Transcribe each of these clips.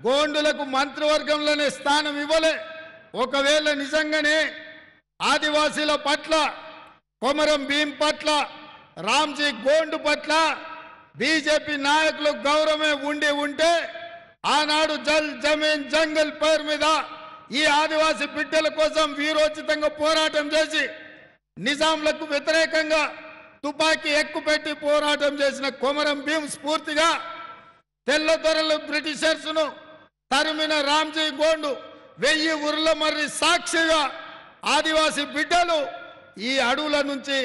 గోండులకు మంత్రివర్గంలోనే స్థానం ఇవ్వలే. ఒకవేళ నిజంగానే ఆదివాసీల పట్ల, కొమరం భీం పట్ల, రామ్జీ గోండు పట్ల బీజేపీ నాయకులు గౌరవమే ఉంటే ఆనాడు జల్ జమీన్ జంగల్ పేరు మీద ఈ ఆదివాసీ బిడ్డల కోసం వీరోచితంగా పోరాటం చేసి నిజాంలకు వ్యతిరేకంగా తుపాకీ ఎక్కుపెట్టి పోరాటం చేసిన కొమరం భీం స్ఫూర్తిగా తెల్లదొరలు బ్రిటిషర్స్ను తరిమిన రామ్జీ గోండు 1000 ఉర్ల మర్రి సాక్షిగా ఆదివాసీ బిడ్డలు ఈ అడవుల నుంచి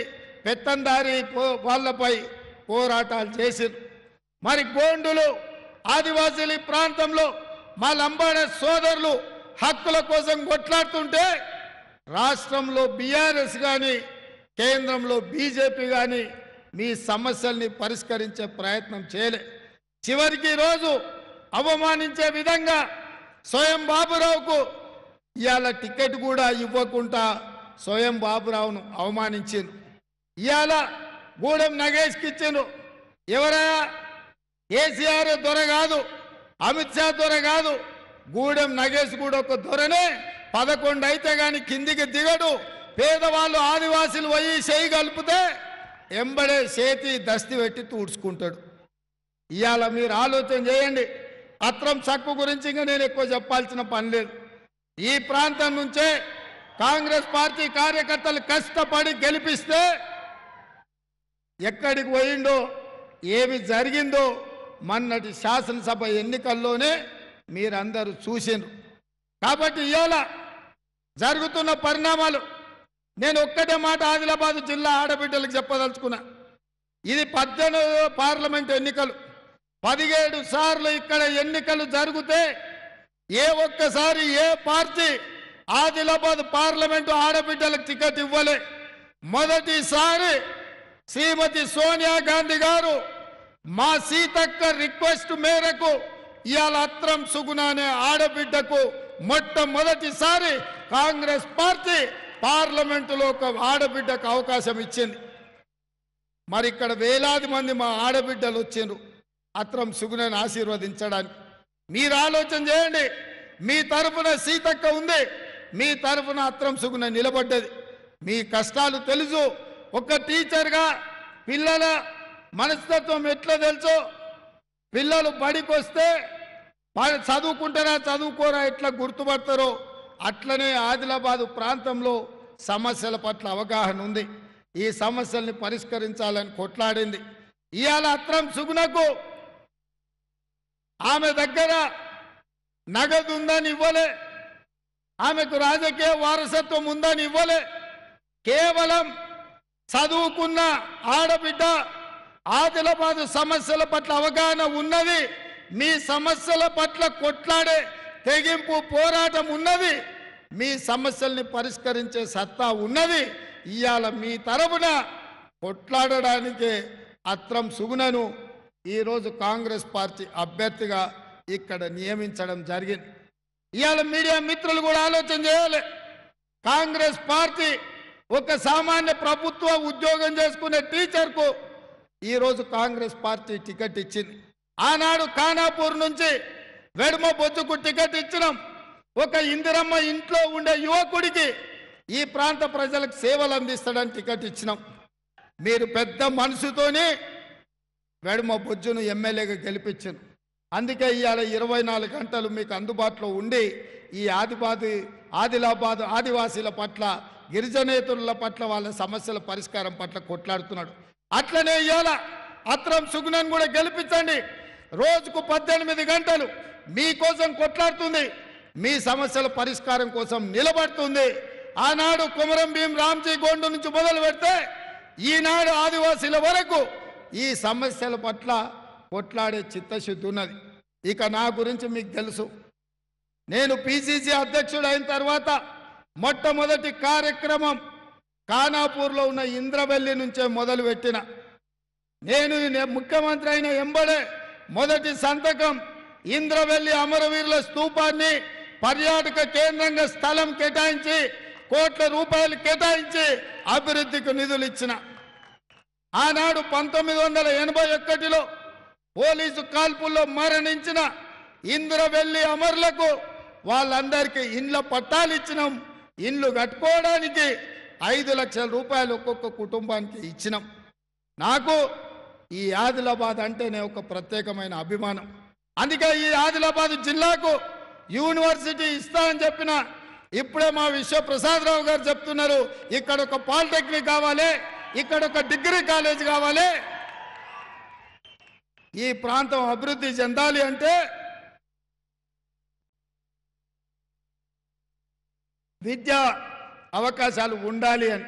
పెత్తందారి వాళ్ళపై పోరాటాలు చేశారు. మరి గోండులు ఆదివాసీల ప్రాంతంలో మా లంబాడ సోదరులు హక్కుల కోసం కొట్లాడుతుంటే రాష్ట్రంలో బీఆర్ఎస్ కానీ కేంద్రంలో బీజేపీ కానీ మీ సమస్యల్ని పరిష్కరించే ప్రయత్నం చేయలే. చివరికి రోజు అవమానించే విధంగా స్వయం బాబురావుకు ఇవాళ టికెట్ కూడా ఇవ్వకుండా స్వయం బాబురావును అవమానించారు. ఇవాళ గూడెం నగేష్కి ఇచ్చారు. ఎవరయ్యా? కేసీఆర్ దొర కాదు, అమిత్ షా దొర కాదు, గూడెం నగేష్ కూడా ఒక దొరనే. 11 అయితే కానీ కిందికి దిగడు. పేదవాళ్ళు ఆదివాసీలు పోయి చేయి కలిపితే ఎంబడే చేతి దస్తి పెట్టి తూడ్చుకుంటాడు. ఇవాళ మీరు ఆలోచన చేయండి. అత్రం చక్కు గురించి ఇంకా నేను ఎక్కువ చెప్పాల్సిన పని లేదు. ఈ ప్రాంతం నుంచే కాంగ్రెస్ పార్టీ కార్యకర్తలు కష్టపడి గెలిపిస్తే ఎక్కడికి పోయిండో, ఏమి జరిగిందో మొన్నటి శాసనసభ ఎన్నికల్లోనే మీరందరూ చూసిండ్రు. కాబట్టి ఇవాళ జరుగుతున్న పరిణామాలు నేను ఒక్కటే మాట ఆదిలాబాద్ జిల్లా ఆడబిడ్డలకు చెప్పదలుచుకున్నా. ఇది 18వ పార్లమెంట్ ఎన్నికలు. 17 సార్లు ఇక్కడ ఎన్నికలు జరిగితే ఏ ఒక్కసారి ఏ పార్టీ ఆదిలాబాద్ పార్లమెంటు ఆడబిడ్డలకు టికెట్ ఇవ్వలే. మొదటిసారి శ్రీమతి సోనియా గాంధీ గారు మా సీతక్క రిక్వెస్ట్ మేరకు ఇవాళ అత్రం సుగుణ అనే ఆడబిడ్డకు మొట్టమొదటిసారి కాంగ్రెస్ పార్టీ పార్లమెంటులో ఒక ఆడబిడ్డకు అవకాశం ఇచ్చింది. మరి ఇక్కడ వేలాది మంది మా ఆడబిడ్డలు వచ్చిండ్రు అత్రం సుగుణను ఆశీర్వదించడానికి. మీరు ఆలోచన చేయండి. మీ తరఫున సీతక్క ఉంది, మీ తరఫున అత్రం సుగుణ నిలబడ్డది. మీ కష్టాలు తెలుసు. ఒక టీచర్గా పిల్లల మనస్తత్వం ఎట్లా తెలుసో, పిల్లలు బడికి వస్తే చదువుకుంటారా చదువుకోరా ఎట్లా గుర్తుపడతారో అట్లనే ఆదిలాబాదు ప్రాంతంలో సమస్యల పట్ల అవగాహన ఉంది. ఈ సమస్యల్ని పరిష్కరించాలని కొట్లాడింది. ఇవాళ అత్రం సుగుణకు ఆమె దగ్గర నగదు ఉందని ఇవ్వలే, ఆమెకు రాజకీయ వారసత్వం ఉందని ఇవ్వలే. కేవలం చదువుకున్న ఆడబిడ్డ, ఆదిలాబాదు సమస్యల పట్ల అవగాహన ఉన్నది, మీ సమస్యల పట్ల కొట్లాడే తెగింపు పోరాటం ఉన్నది, మీ సమస్యల్ని పరిష్కరించే సత్తా ఉన్నది. ఇవాళ మీ తరపున కొట్లాడడానికే అత్రం సుగుణను ఈరోజు కాంగ్రెస్ పార్టీ అభ్యర్థిగా ఇక్కడ నియమించడం జరిగింది. ఇవాళ మీడియా మిత్రులు కూడా ఆలోచన చేయాలి. కాంగ్రెస్ పార్టీ ఒక సామాన్య ప్రభుత్వ ఉద్యోగం చేసుకునే టీచర్కు ఈరోజు కాంగ్రెస్ పార్టీ టికెట్ ఇచ్చింది. ఆనాడు ఖానాపూర్ నుంచి వెడమ బొజ్జుకు టికెట్ ఇచ్చినాం. ఒక ఇందిరమ్మ ఇంట్లో ఉండే యువకుడికి ఈ ప్రాంత ప్రజలకు సేవలు అందిస్తాడని టికెట్ ఇచ్చినాం. మీరు పెద్ద మనసుతోని వెడమ బొజ్జును ఎమ్మెల్యేగా గెలిపించారు. అందుకే ఇవాళ 24 గంటలు మీకు అందుబాటులో ఉండి ఈ ఆదిలాబాద్ ఆదివాసీల పట్ల, గిరిజనేతరుల పట్ల, వాళ్ళ సమస్యల పరిష్కారం పట్ల కొట్లాడుతున్నాడు. అట్లనే ఇవాళ అత్రం సుగుణను కూడా గెలిపించండి. రోజుకు 18 గంటలు మీకోసం కొట్లాడుతుంది, మీ సమస్యల పరిష్కారం కోసం నిలబడుతుంది. ఆనాడు కొమరం భీం రామ్జీ గోండు నుంచి మొదలు పెడితే ఈనాడు ఆదివాసీల వరకు ఈ సమస్యల పట్ల కొట్లాడే చిత్తశుద్ధి ఉన్నది. ఇక నా గురించి మీకు తెలుసు. నేను పిసిసి అధ్యక్షుడు అయిన తర్వాత మొట్టమొదటి కార్యక్రమం ఖానాపూర్లో ఉన్న ఇంద్రవెల్లి నుంచే మొదలుపెట్టిన. నేను ముఖ్యమంత్రి అయిన ఎంబడే మొదటి సంతకం ఇంద్రవెల్లి అమరవీరుల స్తూపాన్ని పర్యాటక కేంద్రంగా స్థలం కేటాయించి కోట్ల రూపాయలు కేటాయించి అభివృద్ధికి నిధులు ఇచ్చిన. ఆనాడు 1981లో పోలీసు కాల్పుల్లో మరణించిన ఇంద్రవెల్లి అమరులకు వాళ్ళందరికీ ఇండ్ల పట్టాలు ఇచ్చినాం. ఇండ్లు కట్టుకోవడానికి 5 లక్షల రూపాయలు ఒక్కొక్క కుటుంబానికి ఇచ్చినాం. నాకు ఈ ఆదిలాబాద్ అంటేనే ఒక ప్రత్యేకమైన అభిమానం. అందుకే ఈ ఆదిలాబాద్ జిల్లాకు యూనివర్సిటీ ఇస్తా అని చెప్పిన ఇప్పుడే మా విశ్వప్రసాదరావు గారు చెప్తున్నారు, ఇక్కడ ఒక పాలిటెక్నిక్ కావాలి, ఇక్కడ ఒక డిగ్రీ కాలేజ్ కావాలి. ఈ ప్రాంతం అభివృద్ధి చెందాలి అంటే విద్యా అవకాశాలు ఉండాలి అని